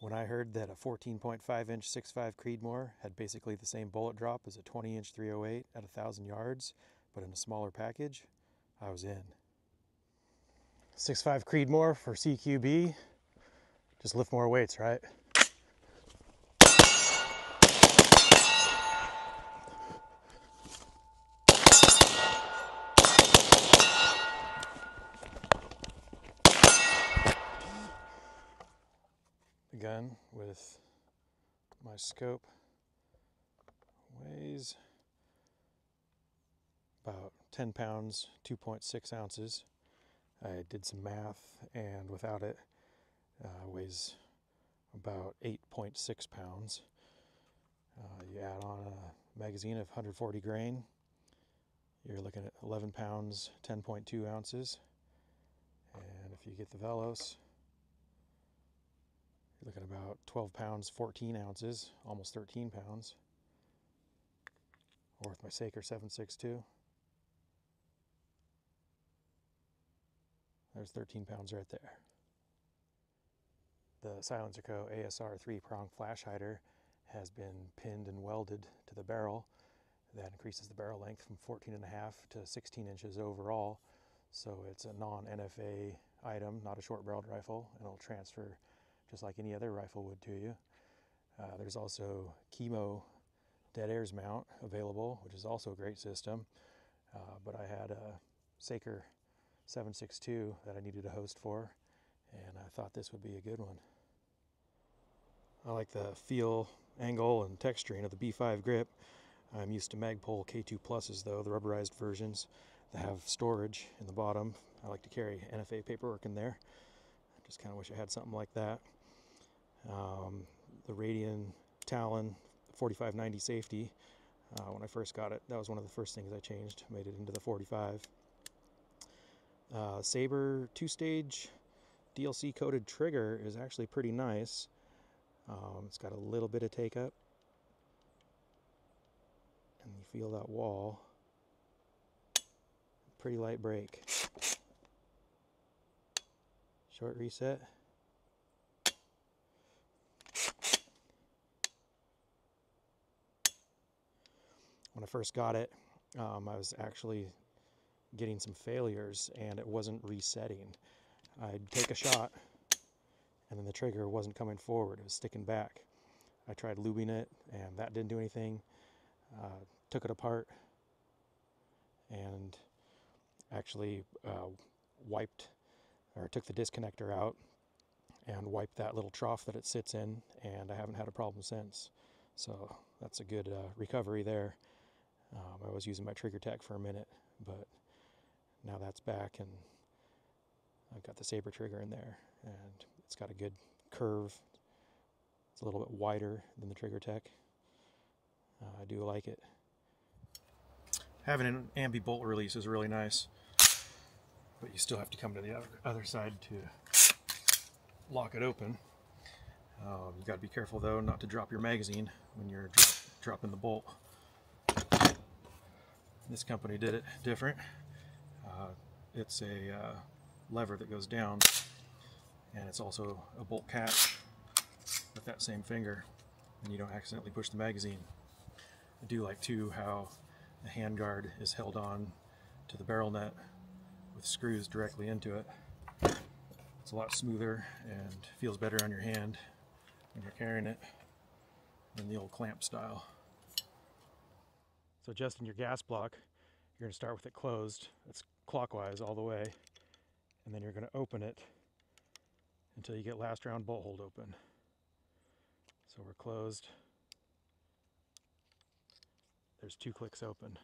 When I heard that a 14.5-inch 6.5 Creedmoor had basically the same bullet drop as a 20-inch 308 at 1,000 yards, but in a smaller package, I was in. 6.5 Creedmoor for CQB. Just lift more weights, right? The gun with my scope weighs about 10 pounds, 2.6 ounces. I did some math, and without it, weighs about 8.6 pounds. You add on a magazine of 140 grain, you're looking at 11 pounds, 10.2 ounces. And if you get the Velos, you're looking at about 12 pounds, 14 ounces, almost 13 pounds. Or with my Saker 7.62, there's 13 pounds right there. The Silencer Co. ASR 3-prong flash hider has been pinned and welded to the barrel. That increases the barrel length from 14.5 to 16 inches overall. So it's a non-NFA item, not a short-barreled rifle, and it'll transfer just like any other rifle would to you. There's also Chemo Dead Airs mount available, which is also a great system. But I had a Saker 7.62 that I needed a host for, and I thought this would be a good one. I like the feel, angle, and texturing of the B5 grip. I'm used to Magpul K2 Pluses though, the rubberized versions that have storage in the bottom. I like to carry NFA paperwork in there. I just kind of wish I had something like that. The Radian Talon 4590 safety, when I first got it, that was one of the first things I changed, made it into the 45. Sabre 2-stage DLC coated trigger is actually pretty nice. It's got a little bit of take up, and you feel that wall. Pretty light break. Short reset. When I first got it, I was actually getting some failures and it wasn't resetting. I'd take a shot and then the trigger wasn't coming forward, it was sticking back. I tried lubing it and that didn't do anything. Took it apart and actually took the disconnector out and wiped that little trough that it sits in, and I haven't had a problem since. So that's a good recovery there. I was using my Trigger Tech for a minute, but now that's back and I've got the Sabre trigger in there, and it's got a good curve. It's a little bit wider than the Trigger Tech. I do like it. Having an ambi bolt release is really nice, but you still have to come to the other side to lock it open. You got to be careful though not to drop your magazine when you're dropping the bolt. This company did it different. It's a lever that goes down, and it's also a bolt catch with that same finger, and you don't accidentally push the magazine. I do like too how the handguard is held on to the barrel nut with screws directly into it. It's a lot smoother and feels better on your hand when you're carrying it than the old clamp style. So adjusting your gas block, you're going to start with it closed. It's clockwise all the way, and then you're going to open it until you get last round bolt hold open. So we're closed. There's 2 clicks open,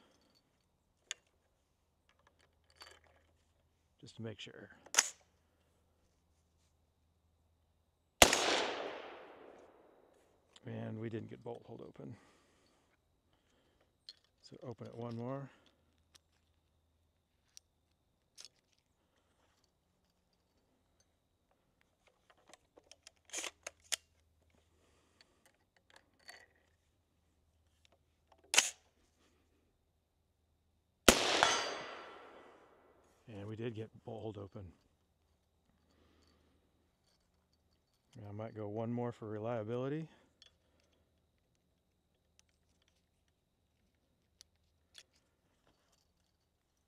just to make sure. And we didn't get bolt hold open. So open it one more. And we did get bolt hold open. I might go one more for reliability.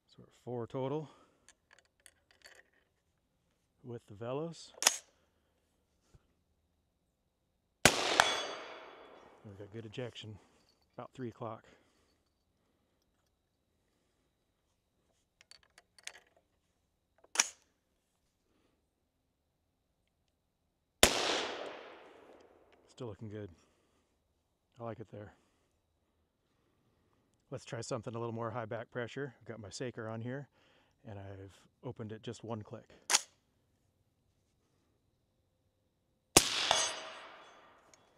So we're at 4 total with the Velos. We've got good ejection, about 3 o'clock. Still looking good. I like it there. Let's try something a little more high back pressure. I've got my Saker on here, and I've opened it just 1 click.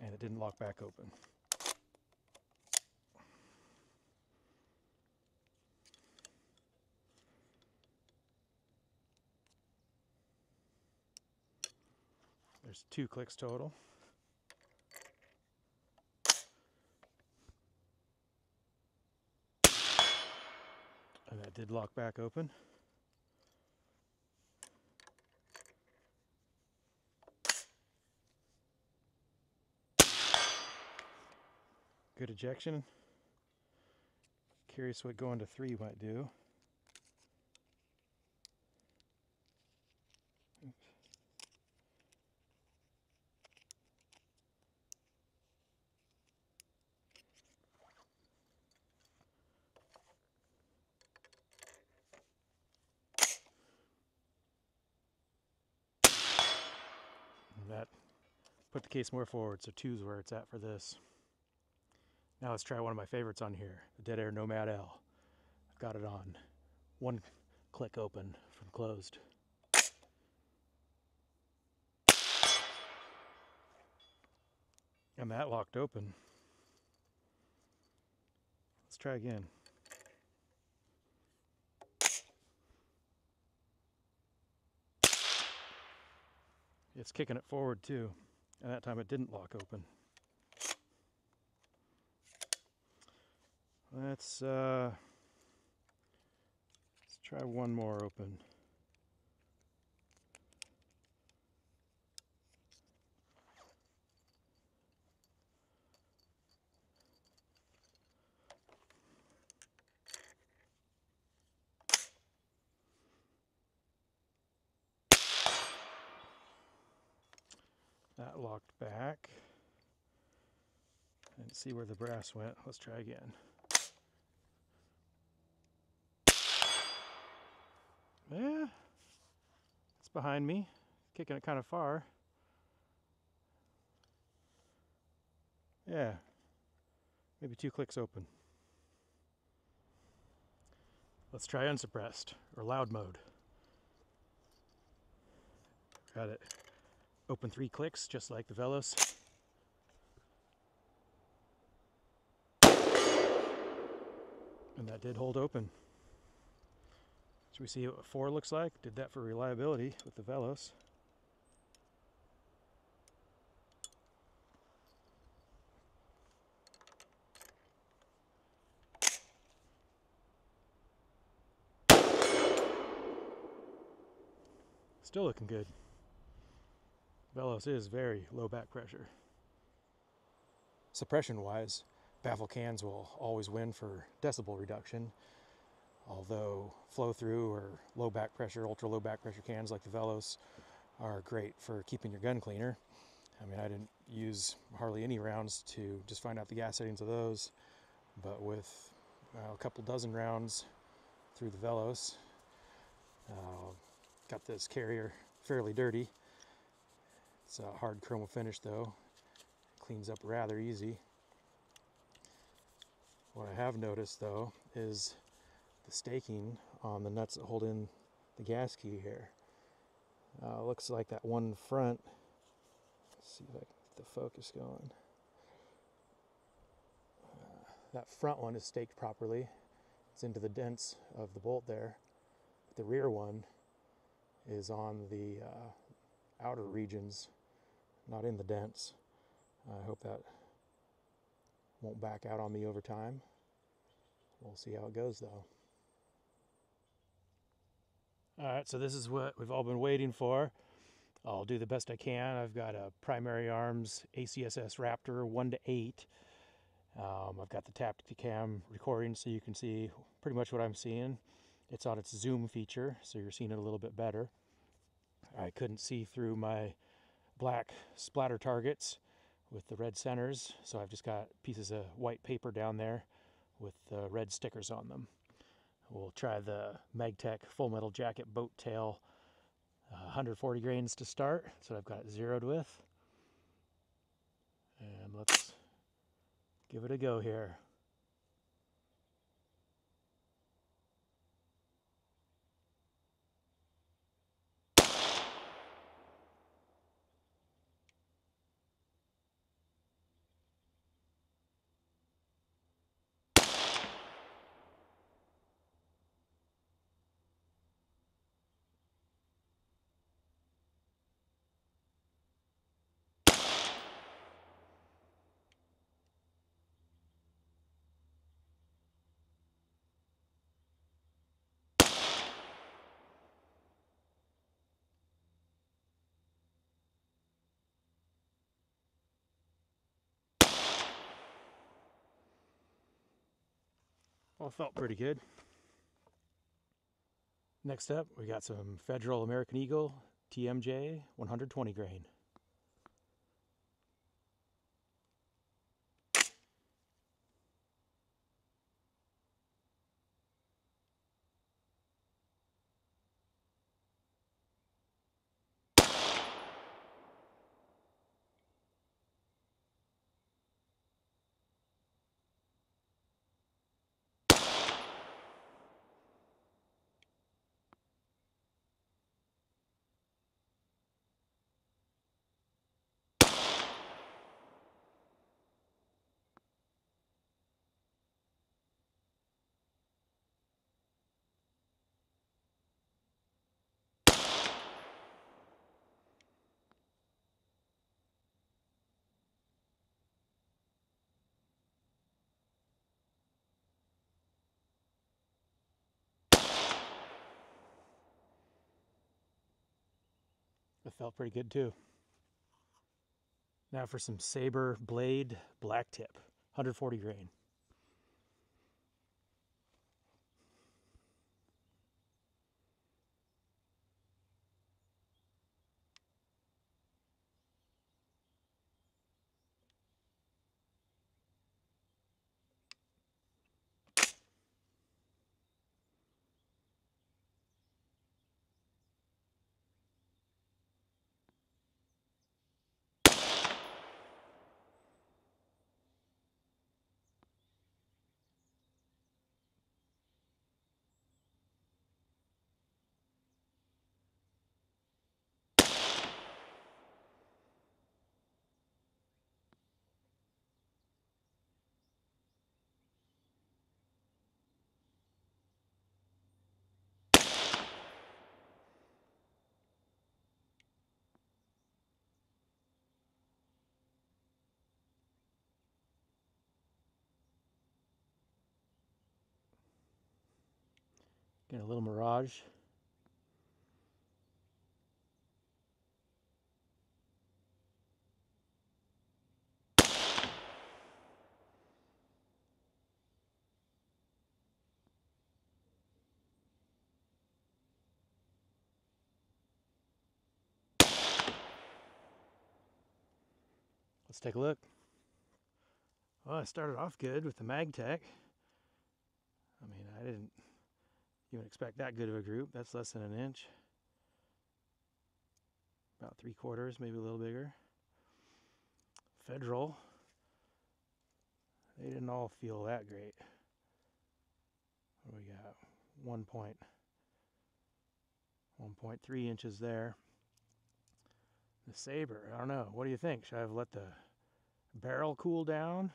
And it didn't lock back open. There's 2 clicks total. And that did lock back open. Good ejection. Curious what going to 3 might do. Oops. And that put the case more forward, so 2's where it's at for this. Now let's try one of my favorites on here, the Dead Air Nomad L. I've got it on 1 click open from closed. And that locked open. Let's try again. It's kicking it forward too, and that time it didn't lock open. Let's try one more open. That locked back. I didn't see where the brass went. Let's try again. Yeah, it's behind me, kicking it kind of far. Yeah, maybe 2 clicks open. Let's try unsuppressed or loud mode. Got it open 3 clicks, just like the Velos. And that did hold open. Should we see what 4 looks like? Did that for reliability with the Velos. Still looking good. Velos is very low back pressure. Suppression-wise, baffle cans will always win for decibel reduction, although flow-through or low back pressure, ultra low back pressure cans like the Velos are great for keeping your gun cleaner. I mean, I didn't use hardly any rounds to just find out the gas settings of those, but with a couple dozen rounds through the Velos, got this carrier fairly dirty. It's a hard chrome finish though, cleans up rather easy. What I have noticed though is the staking on the nuts that hold in the gas key here. Looks like that one front, let's see if I can get the focus going. That front one is staked properly. It's into the dents of the bolt there. The rear one is on the outer regions, not in the dents. I hope that won't back out on me over time. We'll see how it goes though. Alright, so this is what we've all been waiting for. I'll do the best I can. I've got a primary arms ACSS Raptor 1:8. I've got the Tacticam recording so you can see pretty much what I'm seeing. It's on its zoom feature, so you're seeing it a little bit better. I couldn't see through my black splatter targets with the red centers, so I've just got pieces of white paper down there with red stickers on them. We'll try the Magtech Full Metal Jacket boat tail 140 grains to start. That's what I've got it zeroed with. And let's give it a go here. Well, it felt pretty good. Next up, we got some Federal American Eagle TMJ 120 grain. It felt pretty good too. Now for some Sabre Blade Black Tip, 140 grain. Getting a little mirage. Let's take a look. Well, I started off good with the Magtech. I mean, I didn't even expect that good of a group. That's less than an inch. About 3/4, maybe a little bigger. Federal, they didn't all feel that great. What do we got? 1.3 inches there. The Sabre, I don't know. What do you think? Should I have let the barrel cool down?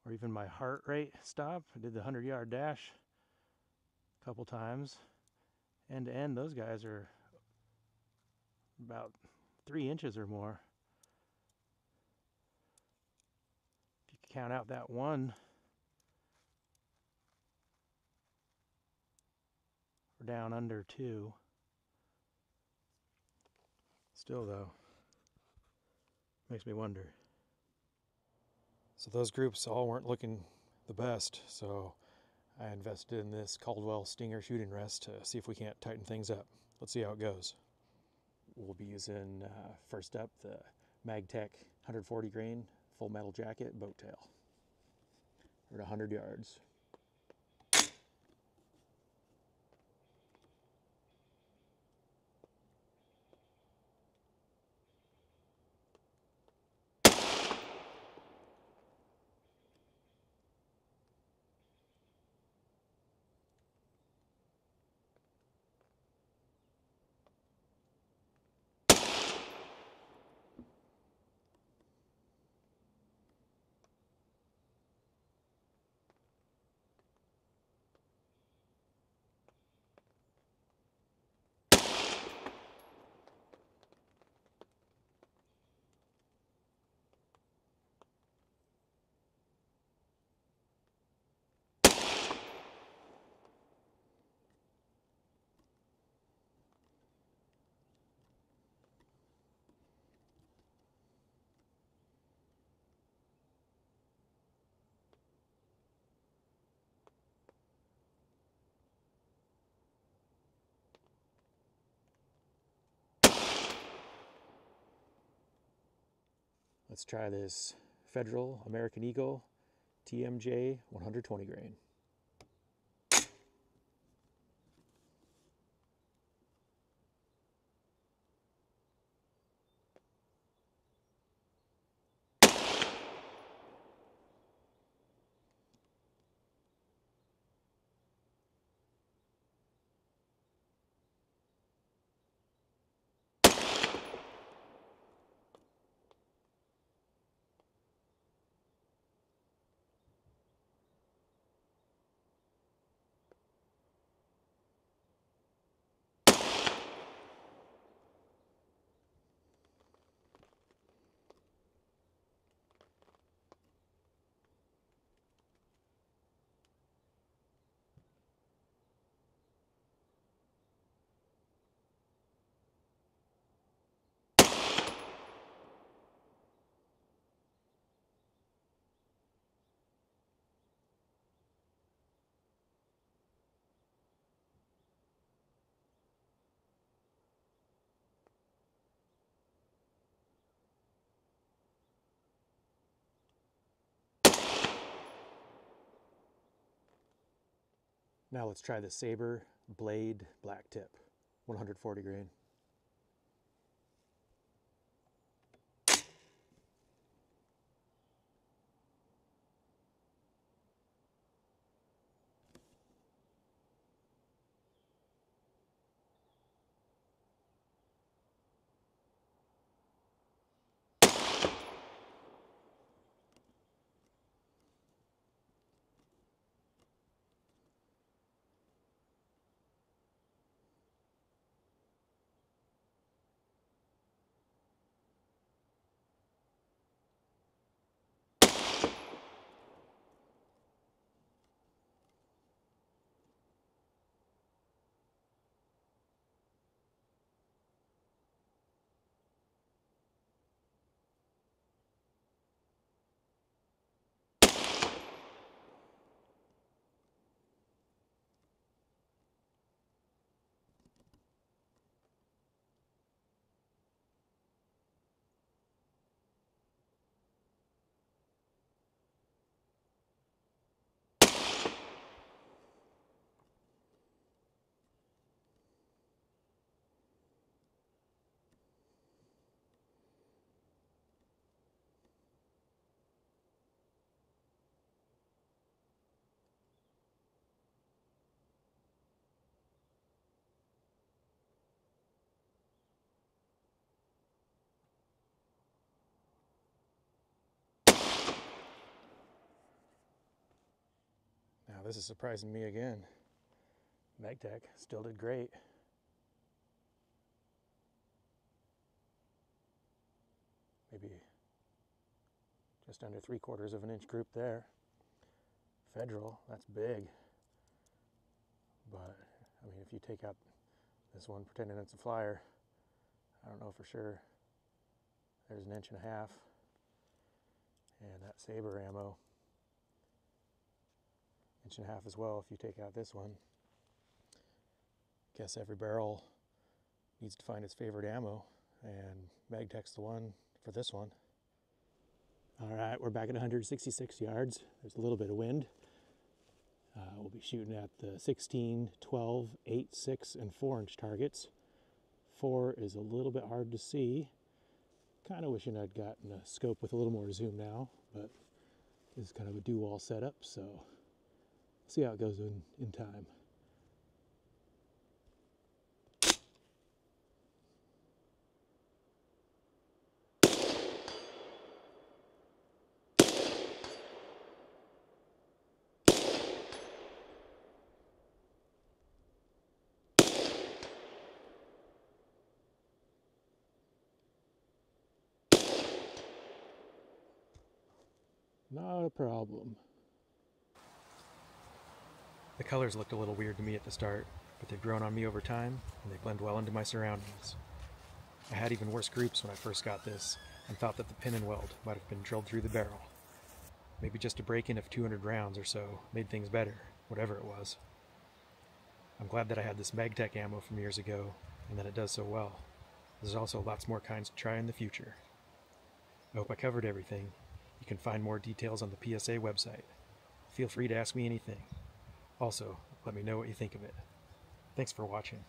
Or even my heart rate stop? I did the 100-yard dash a couple times. End to end, those guys are about 3 inches or more. If you count out that one, we're down under 2. Still though, makes me wonder. So those groups all weren't looking the best, so I invested in this Caldwell Stinger shooting rest to see if we can't tighten things up. Let's see how it goes. We'll be using, first up, the Magtech 140 grain full metal jacket boat tail. We're at 100 yards. Let's try this Federal American Eagle TMJ 120 grain. Now let's try the Sabre Blade Black Tip 140 grain. Now this is surprising me again. Magtech still did great. Maybe just under 3/4 of an inch group there. Federal, that's big. But I mean, if you take out this one pretending it's a flyer, I don't know for sure. There's 1.5 inches. And that Sabre ammo, 1.5 inches as well if you take out this one. Guess every barrel needs to find its favorite ammo, and Magtech's the one for this one. All right, we're back at 166 yards. There's a little bit of wind. We'll be shooting at the 16, 12, 8, 6, and 4-inch targets. 4 is a little bit hard to see. Kind of wishing I'd gotten a scope with a little more zoom now, but this is kind of a do-all setup, so we'll see how it goes in time. Not a problem. The colors looked a little weird to me at the start, but they've grown on me over time, and they blend well into my surroundings. I had even worse groups when I first got this, and thought that the pin and weld might have been drilled through the barrel. Maybe just a break-in of 200 rounds or so made things better, whatever it was. I'm glad that I had this Magtech ammo from years ago, and that it does so well. There's also lots more kinds to try in the future. I hope I covered everything. You can find more details on the PSA website. Feel free to ask me anything. Also, let me know what you think of it. Thanks for watching.